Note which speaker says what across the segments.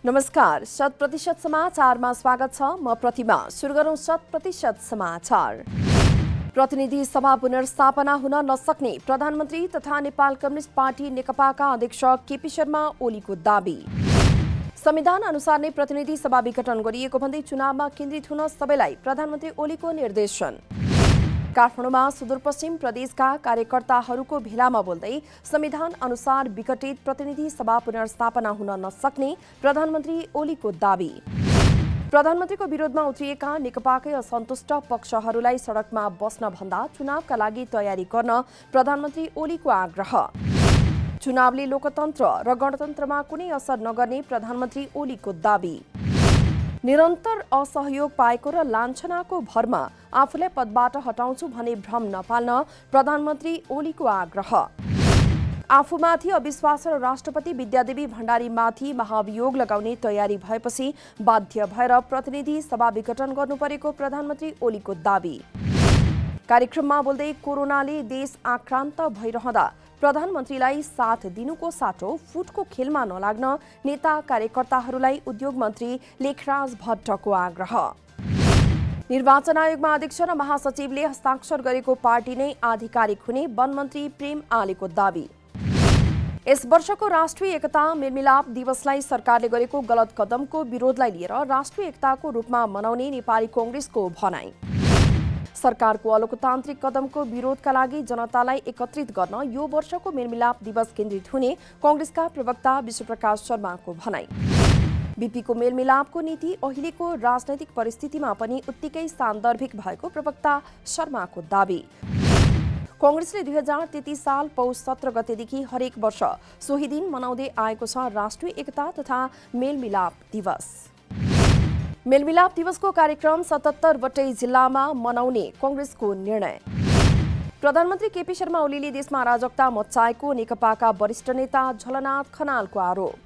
Speaker 1: नमस्कार, 100% समाचारमा स्वागत छ। म प्रतिमा। सुरु गरौं 100% समाचार। प्रतिनिधि सभा पुनर्स्थापना हुन नसक्ने प्रधानमन्त्री तथा नेपाल कम्युनिस्ट पार्टी नेकपाका अध्यक्ष केपी शर्मा ओलीको दाबी। संविधान अनुसार नै प्रतिनिधि सभा विघटन गरिएको भन्दै चुनावमा केन्द्रित हुन सबैलाई प्रधानमन्त्री ओलीको निर्देशन। काठमाडौँमा सुदूरपश्चिम प्रदेशका कार्यकर्ताहरूको भेलामा बोल्दै संविधान अनुसार विघटित प्रतिनिधि सभा पुनर्स्थापना हुन नसक्ने प्रधानमन्त्री ओलीको दाबी। प्रधानमन्त्रीको विरोधमा उत्रिएका नेकपाकै असन्तुष्ट पक्षहरूलाई सडकमा बस्न भन्दा चुनावका लागि तयारी गर्न प्रधानमन्त्री ओलीको आग्रह। चुनावले लोकतन्त्र र गणतन्त्रमा कुनै असर नगर्ने प्रधानमन्त्री ओलीको दाबी। निरन्तर असहयोग पाएको र लाञ्छनाको भरमा आफूलाई पदबाट हटाउँछु भने भ्रम नपाल्न प्रधानमन्त्री ओलीको आग्रह। आफूमाथि अविश्वास र राष्ट्रपति विद्यादेवी भण्डारीमाथि महाभियोग लगाउने तयारी भएपछि बाध्य भएर प्रतिनिधि सभा विघटन गर्नुपरेको प्रधानमन्त्री ओलीको दाबी। कार्यक्रममा बोल्दै कोरोनाले देश आक्रान्त भइरहँदा प्रधानमन्त्रीलाई साथ दिनुको साटो फुटको खेलमा नलाग्न नेता कार्यकर्ताहरूलाई उद्योग मन्त्री लेखराज भट्टको आग्रह। निर्वाचन आयोगमा अध्यक्ष र महासचिवले हस्ताक्षर गरेको पार्टी नै आधिकारिक हुने वनमन्त्री प्रेम आलेको दाबी। यस वर्षको राष्ट्रिय एकता मेलमिलाप दिवसलाई सरकारले गरेको गलत कदमको विरोधलाई लिएर राष्ट्रिय एकताको रूपमा मनाउने नेपाली कांग्रेसको भनाई। सरकारको अलोकतान्त्रिक कदमको विरोधका लागि जनतालाई एकत्रित गर्न यो वर्षको मेलमिलाप दिवस केन्द्रित हुने कांग्रेसका प्रवक्ता विश्वप्रकाश शर्माको भनाई। बीपीको मेलमिलापको नीति अहिलेको राजनैतिक परिस्थितिमा पनि उत्तिकै सान्दर्भिक भएको प्रवक्ता शर्माको दाबी। कांग्रेसले 2033 साल पौष 17 गतेदेखि हरेक वर्ष सोही दिन मनाउँदै आएको छ राष्ट्रिय एकता तथा मेलमिलाप दिवस। मेलमिलाप दिवसको कार्यक्रम 77 वटै जिल्लामा मनाउने कांग्रेसको निर्णय। प्रधानमन्त्री केपी शर्मा ओलीले देशमा अराजकता मच्चाएको नेकपाका वरिष्ठ नेता झलनाथ खनालको आरोप।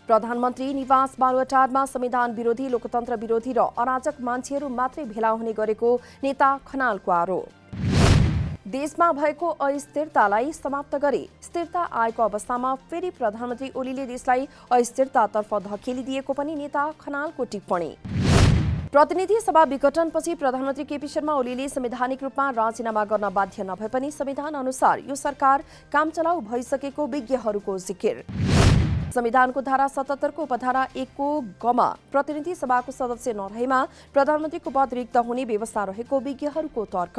Speaker 1: प्रधानमन्त्री निवास बालुवाटारमा संविधान विरोधी, लोकतन्त्र विरोधी र अराजक मान्छेहरू मात्रै भेला हुने गरेको नेता खनालको आरोप। देशमा भएको अस्थिरतालाई समाप्त गरे स्थिरता आएको अवस्थामा फेरि प्रधानमन्त्री ओलीले देशलाई अस्थिरतातर्फ धकेलिदिएको पनि नेता खनालको टिप्पणी। प्रतिनिधि सभा विघटनपछि प्रधानमन्त्री केपी शर्मा ओलीले संवैधानिक रूपमा राजीनामा गर्न बाध्य नभए पनि संविधान अनुसार यो सरकार कामचलाउ भइसकेको विज्ञहरूको जिकिर। संविधानको धारा 77 को उपधारा 1 को गमा प्रतिनिधि सभाको सदस्य नरहेमा प्रधानमन्त्रीको पद रिक्त हुने व्यवस्था रहेको विज्ञहरूको तर्क।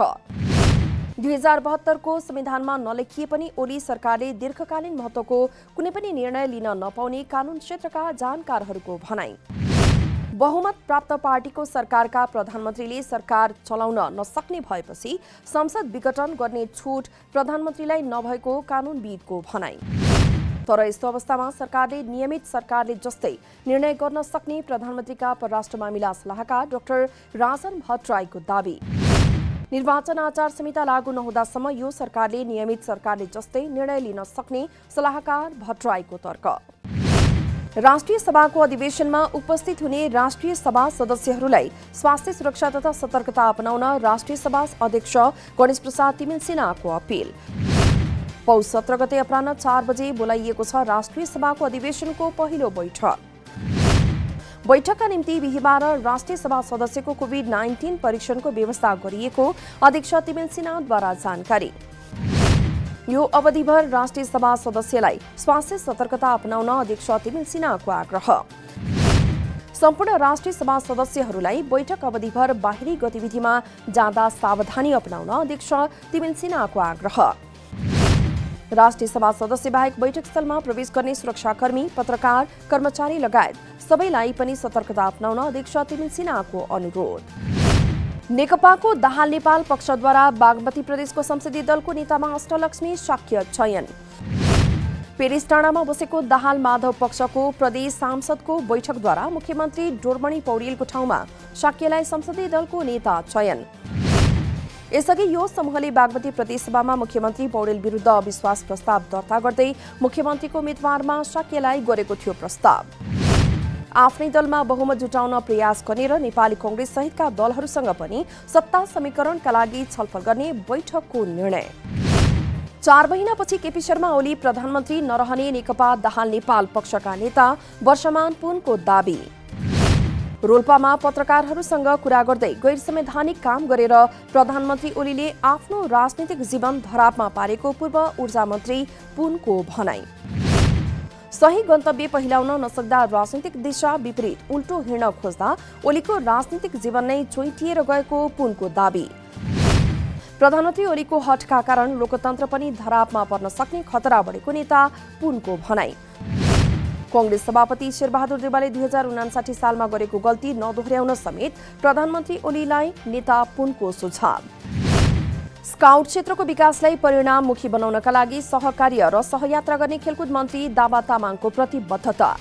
Speaker 1: 2072 को संविधानमा नलेखिए पनि ओली सरकारले दीर्घकालीन महत्त्वको कुनै पनि निर्णय लिन नपाउने कानून क्षेत्रका जानकारहरूको भनाई। बहुमत प्राप्त पार्टीको सरकारका प्रधानमन्त्रीले सरकार चलाउन नसक्ने भएपछि संसद विघटन गर्ने छुट प्रधानमन्त्रीलाई नभएको कानूनविदको भनाई। तर यस्तो अवस्थामा सरकारले नियमित सरकारले जस्तै निर्णय गर्न सक्ने प्रधानमन्त्रीका परराष्ट्र मामिला सल्लाहकार डाक्टर राजन भट्टराईको दाबी। निर्वाचन आचार संहिता लागू नहुँदासम्म यो सरकारले नियमित सरकारले जस्तै निर्णय लिन सक्ने सल्लाहकार भट्टराईको तर्क। राष्ट्रिय सभाको अधिवेशनमा उपस्थित हुने राष्ट्रिय सभा सदस्यहरूलाई स्वास्थ्य सुरक्षा तथा सतर्कता अपनाउन राष्ट्रिय सभा अध्यक्ष गणेश प्रसाद तिमिल सिन्हाको अपील। पौष 17 गते अपराह्न 4 बजे बोलाइएको छ राष्ट्रिय सभाको अधिवेशनको पहिलो बैठक। बैठकका निम्ति बिहीबार राष्ट्रिय सभा सदस्यको कोभिड-19 परीक्षणको व्यवस्था गरिएको अध्यक्ष तिमिल सिन्हाद्वारा जानकारी। यो अवधिभर राष्ट्रिय सभा सदस्यलाई स्वास्थ्य सतर्कता अपनाउन अध्यक्ष तिमिल सिन्हाको आग्रह। सम्पूर्ण राष्ट्रिय सभा सदस्यहरूलाई बैठक अवधिभर बाहिरी गतिविधिमा जाँदा सावधानी अपनाउन अध्यक्ष तिमिल सिन्हाको आग्रह। राष्ट्रिय सभा सदस्य बाहेक बैठकस्थलमा प्रवेश गर्ने सुरक्षाकर्मी, पत्रकार, कर्मचारी लगायत सबैलाई पनि सतर्कता अपनाउन अध्यक्ष तिमिल सिन्हाको अनुरोध। नेकपाको दाहाल नेपाल पक्षद्वारा बागमती प्रदेशको संसदीय दलको नेतामा अष्टलक्ष्मी शाक्य चयन। पेरिस डाँडामा बसेको दाहाल माधव पक्षको प्रदेश सांसदको बैठकद्वारा मुख्यमन्त्री डोरमणि पौडेलको ठाउँमा शाक्यलाई संसदीय दलको नेता चयन। यसअघि यो समूहले बागमती प्रदेशसभामा मुख्यमन्त्री पौडेल विरुद्ध अविश्वास प्रस्ताव दर्ता गर्दै मुख्यमन्त्रीको उम्मेद्वारमा शाक्यलाई गरेको थियो प्रस्ताव। आफ्नै दलमा बहुमत जुटाउन प्रयास गर्ने र नेपाली कांग्रेस सहितका दलहरूसँग पनि सत्ता समीकरणका लागि छलफल गर्ने बैठकको निर्णय। 4 महिनापछि केपी शर्मा ओली प्रधानमन्त्री नरहने नेकपा दाहाल नेपाल पक्षका नेता वर्षमान पुनको दाबी। रोल्पामा पत्रकारहरूसँग कुरा गर्दै गैर संवैधानिक काम गरेर प्रधानमन्त्री ओलीले आफ्नो राजनीतिक जीवन धरापमा पारेको पूर्व ऊर्जा मन्त्री पुनको भनाई। सही गन्तव्य पहिल्याउन नसक्दा राजनीतिक दिशा विपरीत उल्टो हिँड्न खोज्दा ओलीको राजनीतिक जीवन नै चोइटिएर गएको पुनको दाबी। प्रधानमन्त्री ओलीको हटका कारण लोकतन्त्र पनि धरापमा पर्न सक्ने खतरा बढेको नेता पुनको भनाई। कांग्रेस सभापति शेरबहादुर देउवाले 2059 सालमा गरेको गल्ती नदोहोर्याउन समेत प्रधानमन्त्री ओलीलाई नेता पुनको सुझाव। स्काउट क्षेत्रको विकासलाई परिणाममुखी बनाउनका लागि सहकार्य र सहयात्रा गर्ने खेलकुद मन्त्री दावा तामाङको प्रतिबद्धता।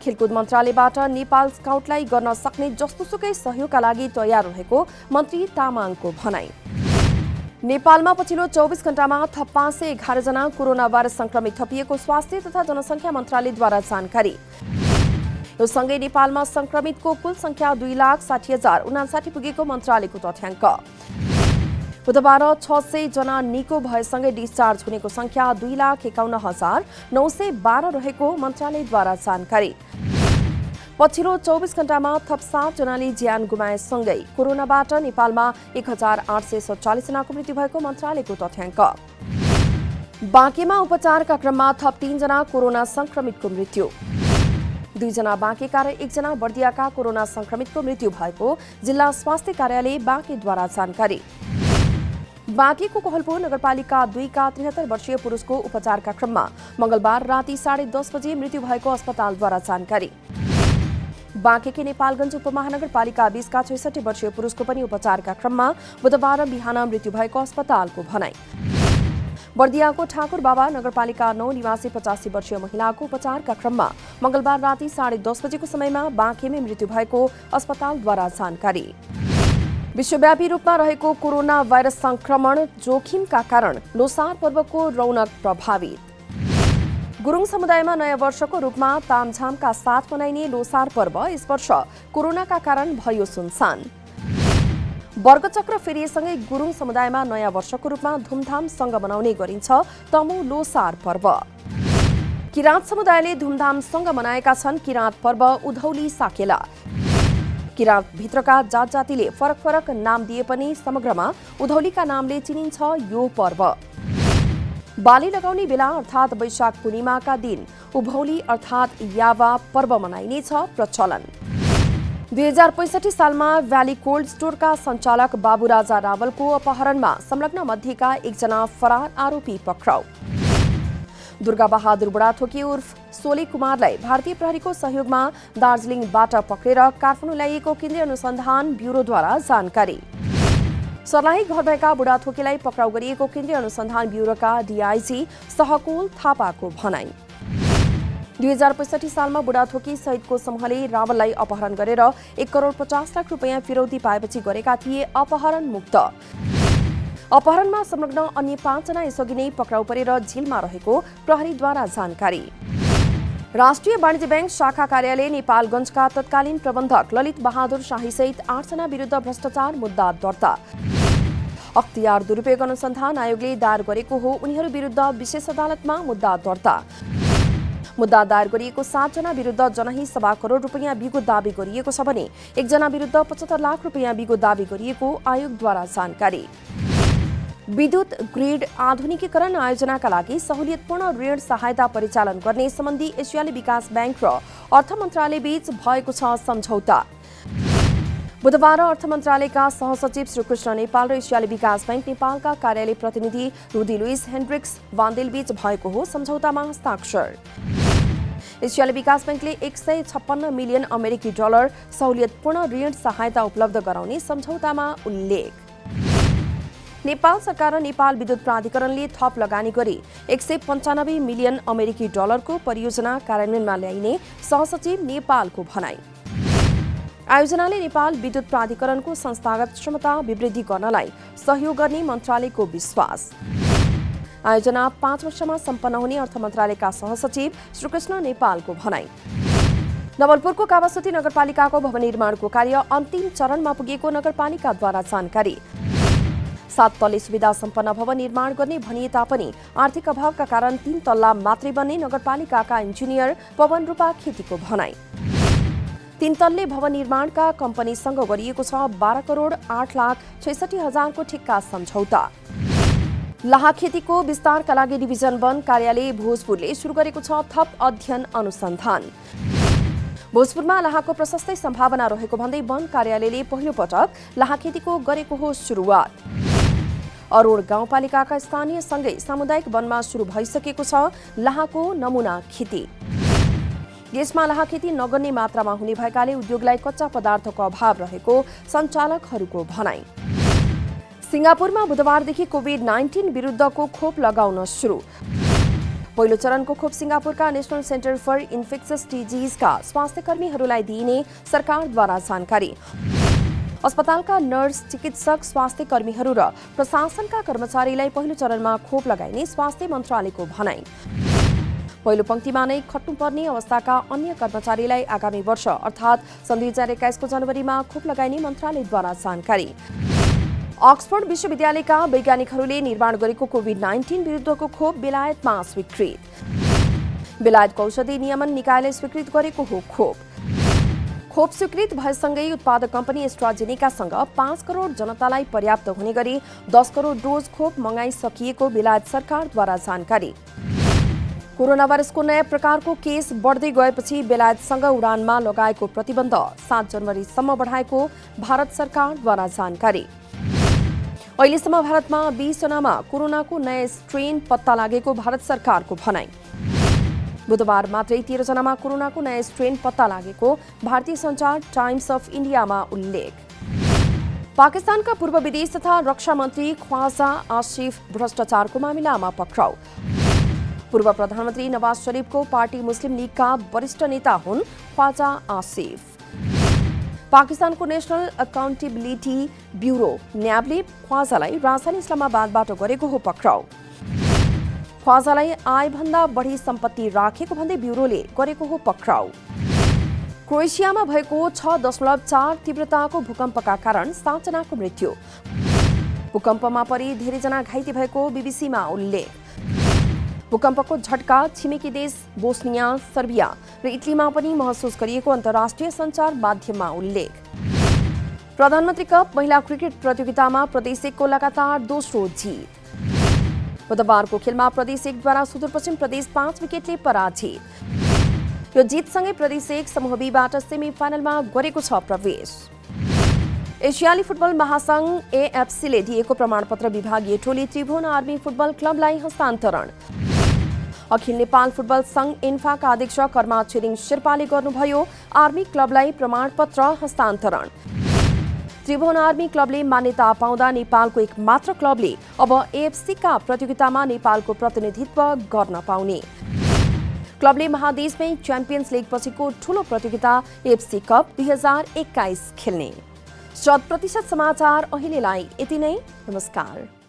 Speaker 1: खेलकुद मन्त्रालयबाट नेपाल स्काउटलाई गर्न सक्ने जस्तोसुकै सहयोगका लागि तयार रहेको मन्त्री तामाङको भनाई। नेपालमा पछिल्लो 24 घण्टामा थप 511 जना कोरोना भाइरस संक्रमित थपिएको स्वास्थ्य तथा जनसङ्ख्या मन्त्रालयद्वारा जानकारी। यो सँगै नेपालमा संक्रमितको कुल संख्या 2,60,059 पुगेको मन्त्रालयको तथ्याङ्क। बुधबार 600 जना निको भएसँगै डिस्चार्ज हुनेको संख्या 2,51,912 रहेको मन्त्रालयद्वारा जानकारी। पछिल्लो 24 घण्टामा थप 7 जनाले ज्यान गुमाएसँगै कोरोनाबाट नेपालमा 1,847 जनाको मृत्यु भएको मन्त्रालयको तथ्याङ्क। बाँकेमा उपचारका क्रममा थप 3 जना कोरोना संक्रमितको मृत्यु। 2 जना बाँकेका र 1 जना बर्दियाका कोरोना संक्रमितको मृत्यु भएको जिल्ला स्वास्थ्य कार्यालय बाँकेद्वारा जानकारी। बाँकेको कोहलपुर नगरपालिका 2 का 73 वर्षीय पुरुषको उपचारका क्रममा मंगलबार राति 10:30 बजे मृत्यु भएको अस्पतालद्वारा जानकारी। बाँकेकी नेपालगञ्ज उपमहानगरपालिका 20 का 66 वर्षीय पुरुषको पनि उपचारका क्रममा बुधबार बिहान मृत्यु भएको अस्पतालको भनाई। बर्दियाको ठाकुर बाबा नगरपालिका 9 निवासी 85 वर्षीय महिलाको उपचारका क्रममा मंगलबार राति 10:30 बजेको समयमा बाँकेमै मृत्यु भएको अस्पतालद्वारा जानकारी। विश्वव्यापी रूपमा रहेको कोरोना भाइरस संक्रमण जोखिमका कारण लोसार पर्वको रौनक प्रभावित। गुरुङ समुदायमा नयाँ वर्षको रूपमा तामझामका साथ मनाइने लोसार पर्व यस वर्ष कोरोनाका कारण भयो सुनसान। वर्गचक्र फेरिएसँगै गुरुङ समुदायमा नयाँ वर्षको रूपमा धुमधामसँग मनाउने गरिन्छ तमु लोसार पर्व। किराँत समुदायले धुमधामसँग मनाएका छन् किराँत पर्व उधौली साकेला। किराँत भित्रका जात जातिले फरक फरक नाम दिए पनि समग्रमा उधौलीका नामले चिनिन्छ यो पर्व। बाली लगाउने बेला अर्थात् वैशाख पूर्णिमाका दिन उभौली अर्थात् यावा पर्व मनाइनेछ प्रचलन। 2065 सालमा भ्याली कोल्ड स्टोरका सञ्चालक बाबुराजा रावलको अपहरणमा संलग्न मध्येका 1 जना फरार आरोपी पक्राउ। दुर्गा बहादुर बुढाथोकी उर्फ सोले कुमारलाई भारतीय प्रहरीको सहयोगमा दार्जिलिङबाट पक्रेर काठमाडौँ ल्याइएको केन्द्रीय अनुसन्धान ब्युरोद्वारा जानकारी। सर्लाही घर भएका बुढाथोकीलाई पक्राउ गरिएको केन्द्रीय अनुसन्धान ब्युरोका डीआईजी सहकोल थापाको भनाई। 2065 सालमा बुढाथोकी सहितको समूहले रावललाई अपहरण गरेर 1,50,00,000 रुपियाँ फिरौती पाएपछि गरेका थिए अपहरण मुक्त। अपहरणमा संलग्न अन्य 5 जना यसअघि नै पक्राउ परेर जेलमा रहेको प्रहरीद्वारा जानकारी। राष्ट्रिय वाणिज्य बैंक शाखा कार्यालय नेपालगञ्जका तत्कालीन प्रबन्धक ललित बहादुर शाहीसहित 8 जना विरुद्ध भ्रष्टाचार मुद्दा दर्ता। अख्तियार दुरुपयोग अनुसन्धान आयोगले दायर गरेको हो उनीहरू विरुद्ध विशेष अदालतमा मुद्दा दर्ता। मुद्दा दायर गरिएको 7 जना विरुद्ध जनही 1.25 करोड रुपियाँ बिगो दावी गरिएको छ भने 1 जना विरुद्ध 75 लाख रुपियाँ बिगो दावी गरिएको आयोगद्वारा जानकारी। विद्युत ग्रिड आधुनिकीकरण आयोजनाका लागि सहुलियतपूर्ण ऋण सहायता परिचालन गर्ने सम्बन्धी एसियाली विकास बैंक र अर्थ मन्त्रालय बीच भएको छ सम्झौता। बुधबार अर्थ मन्त्रालयका सहसचिव श्रीकृष्ण नेपाल र एसियाली विकास बैंक नेपालका कार्यालय प्रतिनिधि रुदी लुइस हेन्ड्रिक्स वान्देल बीच भएको हो सम्झौतामा हस्ताक्षर। एसियाली विकास बैंकले 156 मिलियन अमेरिकी डलर सहुलियतपूर्ण ऋण सहायता उपलब्ध गराउने सम्झौतामा उल्लेख। नेपाल सरकार र नेपाल विद्युत प्राधिकरणले थप लगानी गरी 195 मिलियन अमेरिकी डलरको परियोजना कार्यान्वयनमा ल्याइने सहसचिव नेपालको भनाई। आयोजनाले नेपाल विद्युत प्राधिकरणको संस्थागत क्षमता वृद्धि गर्नलाई सहयोग गर्ने मन्त्रालयको विश्वास। आयोजना 5 वर्षमा सम्पन्न हुने अर्थ मन्त्रालयका सहसचिव श्रीकृष्ण नेपालको भनाई। नवलपुरको कावासोती नगरपालिकाको भवन निर्माणको कार्य अन्तिम चरणमा पुगेको नगरपालिकाद्वारा जानकारी। 7 तल्ले सुविधा सम्पन्न भवन निर्माण गर्ने भनिए तापनि आर्थिक अभावका कारण 3 तल्ला मात्रै बन्ने नगरपालिकाका इन्जिनियर पवन रूपा खेतीको भनाई। 3 तल्ले भवन निर्माणका कम्पनीसँग गरिएको छ 12 करोड 8 लाख 66 हजारको ठेक्का सम्झौता। लाहाखेतीको विस्तारका लागि डिभिजन 1 कार्यालय भोजपुरले सुरु गरेको छ थप अध्ययन अनुसन्धान। भोजपुरमा लाहाको प्रशस्तै सम्भावना रहेको भन्दै वन कार्यालयले पहिलो पटक लाहाखेतीको गरेको हो सुरुवात। अरोड गाउँपालिकाका स्थानीयसँगै सामुदायिक वनमा सुरु भइसकेको छ लाहाको नमुना खेती। देशमा लाहाखेती नगर्ने मात्रामा हुने भएकाले उद्योगलाई कच्चा पदार्थको अभाव रहेको सञ्चालकहरूको भनाई। सिङ्गापुरमा बुधबारदेखि कोभिड-19 विरुद्धको खोप लगाउन सुरु। पहिलो चरणको खोप सिङ्गापुरका नेशनल सेन्टर फर इन्फेक्सस डिजिजका स्वास्थ्यकर्मीहरूलाई दिइने सरकारद्वारा जानकारी। अस्पतालका नर्स, चिकित्सक, स्वास्थ्यकर्मीहरू र प्रशासनका कर्मचारीलाई पहिलो चरणमा खोप लगाइने स्वास्थ्य मन्त्रालयको भनाई। पहिलो पंक्तिमा नै खट्नुपर्ने अवस्थाका अन्य कर्मचारीलाई आगामी वर्ष अर्थात् सन् 2021 को जनवरीमा खोप लगाइने मन्त्रालयद्वारा जानकारी। अक्सफोर्ड विश्वविद्यालयका वैज्ञानिकहरूले निर्माण गरेको कोभिड-19 विरुद्धको खोप बेलायतमा स्वीकृत। बेलायतको औषधि नियमन निकायले स्वीकृत गरेको हो खोप स्वीकृत भएसँगै उत्पादक कम्पनी एस्ट्राजेनेकासँग 5 करोड जनतालाई पर्याप्त हुने गरी 10 करोड डोज खोप मगाइसकिएको बेलायत सरकारद्वारा जानकारी। कोरोना भाइरसको नयाँ प्रकारको केस बढ्दै गएपछि बेलायतसँग उडानमा लगाएको प्रतिबन्ध 7 जनवरीसम्म बढाएको भारत सरकारद्वारा जानकारी। अहिलेसम्म भारतमा 20 जनामा कोरोनाको नयाँ स्ट्रेन पत्ता लागेको भारत सरकारको भनाई। बुधबार मात्रै 13 जनामा कोरोनाको नयाँ स्ट्रेन पत्ता लागेको भारतीय सञ्चार टाइम्स अफ इन्डियामा उल्लेख। पाकिस्तानका पूर्व विदेश तथा रक्षा मन्त्री ख्वाजा आसिफ भ्रष्टाचारको मामिलामा पक्राउ। पूर्व प्रधानमन्त्री नवाज शरीफको पार्टी मुस्लिम लीगका वरिष्ठ नेता हुन् ख्वाजा आसिफ। पाकिस्तानको नेशनल अकाउन्टेबिलिटी ब्युरो न्याबले ख्वाजालाई राजधानी इस्लामाबादबाट गरेको हो पक्राउ। ख्वाजालाई आयभन्दा बढी सम्पत्ति राखेको भन्दै ब्युरोले गरेको हो पक्राउ। क्रोएसियामा भएको 6.4 तीव्रताको भूकम्पका कारण 7 जनाको मृत्यु। भूकम्पमा परि धेरैजना घाइते भएको बीबीसीमा उल्लेख। भूकम्पको झट्का छिमेकी देश बोस्निया, सर्बिया र इटलीमा पनि महसुस गरिएको अन्तर्राष्ट्रिय सञ्चार माध्यममा उल्लेख। प्रधानमन्त्री कप महिला क्रिकेट प्रतियोगितामा प्रदेश 1 को लगातार दोस्रो जित। बुधबारको खेलमा प्रदेश 1 द्वारा सुदूरपश्चिम प्रदेश 5 विकेटले पराजित। यो जितसँगै प्रदेश 1 समूह बीबाट सेमी फाइनलमा गरेको छ प्रवेश। एसियाली फुटबल महासंघ एएफसीले दिएको प्रमाणपत्र विभागीय टोली त्रिभुवन आर्मी फुटबल क्लबलाई हस्तान्तरण। अखिल नेपाल फुटबल संघ इन्फाका अध्यक्ष कर्मा छिरिङ शेर्पाले गर्नुभयो आर्मी क्लबलाई प्रमाणपत्र हस्तान्तरण। त्रिभुवन आर्मी क्लबले मान्यता पाउँदा नेपालको एक मात्र क्लबले अब एएफसीका प्रतियोगितामा नेपालको प्रतिनिधित्व गर्न पाउने। क्लबले महादेशमै च्याम्पियन्स लिग पछिको ठूलो प्रतियोगिता एएफसी कप 2021 खेल्ने। 100% समाचार अहिलेलाई यति नै। नमस्कार।